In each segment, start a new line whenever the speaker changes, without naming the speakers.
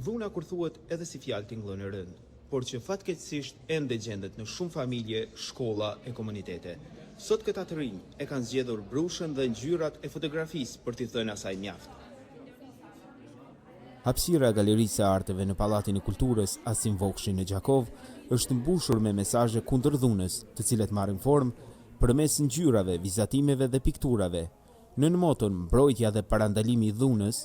Dhuna kur thuhet edhe si fjalë tingëllon e rënd, por që fatkeqësisht ende gjendet në shumë familje, shkolla e komunitete. Sot këta të rinj e kanë zgjedhur brushën dhe ngjyrat e fotografisë për t'i thënë asaj mjaft. Hapësira e Galerisë së Arteve në Pallatin e Kulturës Asim Vokshi në Gjakov është mbushur me mesazhe kundër dhunës, të cilat marrin formë përmes ngjyrave, vizatimeve dhe pikturave. Në moton mbrojtja dhe parandalimi i dhunës,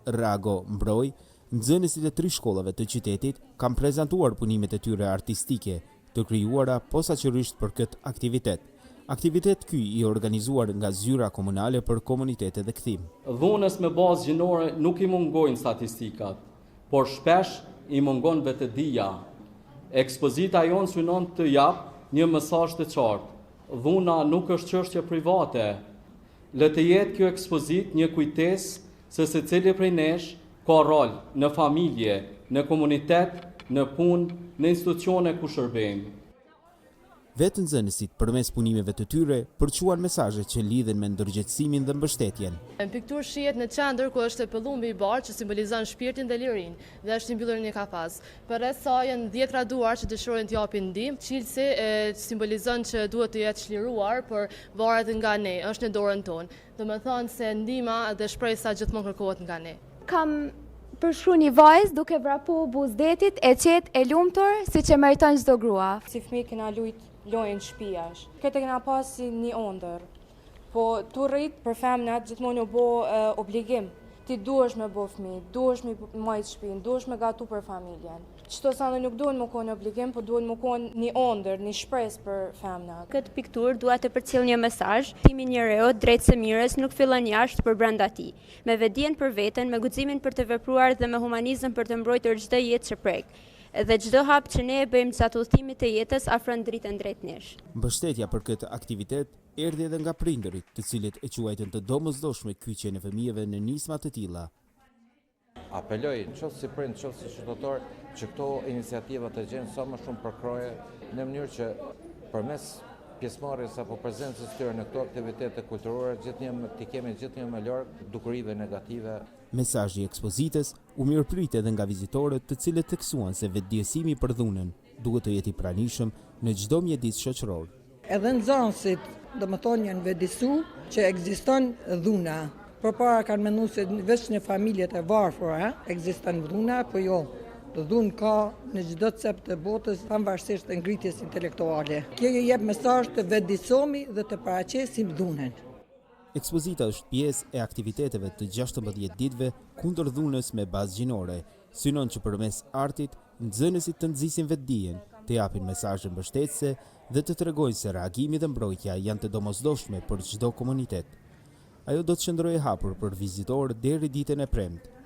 Rago mbroj, nxënësit e 3 shkollave të qytetit kanë prezantuar punimet e tyre artistike, të krijuara posaçërisht për këtë aktivitet. Aktivitet ky i organizuar nga Zyra Komunale për Komunitete dhe Kthim.
Dhunës me bazë gjinore nuk i mungojnë statistikat, por shpesh i mungon vetëdia. Ekspozita jonë synon të jap një mesazh të qartë. Dhuna nuk është çështje private. Le të jetë kjo ekspozit një kujtesë se secili prej nesh ka rol në familje, në komunitet, në punë, në institucione ku shërbejmë.
Vetë nxënësit përmes punimeve të tyre përquan mesazhe që lidhen me ndërgjegjësimin dhe mbështetjen.
Në pikturë shihet në qendër ku është pëllumbi i bardhë që simbolizon shpirtin dhe lirinë dhe është i mbyllur në një kafaz. Përreth saj janë 10 raduar që dëshirojnë të japin ndihmë. Qilsi simbolizon që duhet të jetë çliruar, por varet nga ne, është në dorën tonë. Domethënë se ndihma dhe shpresa gjithmonë kërkohet nga ne.
Kam përshkruar një vajzë duke vrapu buzdetit e qetë e lumtur siç e meriton çdo grua.
Si fëmijë kena lujt lojën shtëpiash. Këtë kena pas si një ondër. Po tu rrit për femnat gjithmonë u bë obligim. Ti duhesh me bë fëmijë, duhesh me majt shtëpinë, duhesh me gatu për familjen. Çto sa nuk duhen më konë obligim, po duhen më konë një ondër, një shpresë për femnat.
Këtë pikturë dua të përcjell një mesazh. Timi njeriu drejt së mirës nuk fillon jashtë, por brenda tij. Me vetdijen për veten, me guximin për të vepruar dhe me humanizëm për të mbrojtur çdo jetë që prek. Dhe çdo hap që ne e bëjmë gjatë udhëtimit të jetës afron dritën drejt nesh.
Mbështetja për këtë aktivitet erdhi edhe nga prindërit, të cilët e quajtën të domosdoshme kyçjen e fëmijëve në nisma të tilla.
Apeloj qoftë si prind, qoftë si qytetar, që këto iniciativa të gjenë sa më shumë përkroje në mënyrë që përmes pjesëmarrjes apo prezencës tyre në këto aktivitete kulturore të kemi gjithnjë më larg dukurive negative.
Mesazhi i ekspozitës u mirëprit edhe nga vizitorët, të cilët theksuan se vetëdijësimi për dhunën duhet të jetë i pranishëm në çdo mjedis shoqëror.
Edhe nxënësit, domethënë janë vetëdijsu që ekziston dhuna. Përpara kanë menduar se vetëm në familjet e varfëra ekziston dhuna, po jo. Dhunë ka në çdo cep të botës, pavarësisht të ngritjes intelektuale. Kjo jep mesazh të vetëdijsomi dhe të paraqesim dhunën.
Ekspozita është pjesë e aktiviteteve të 16 ditëve kundër dhunës me bazë gjinore. Synon që përmes artit, nxënësit të nxisin vetdijen, të japin mesazhe mbështetëse dhe të tregojnë se reagimi dhe mbrojtja janë të domosdoshme për çdo komunitet. Ajo do të qëndrojë hapur për vizitorë deri ditën e premte.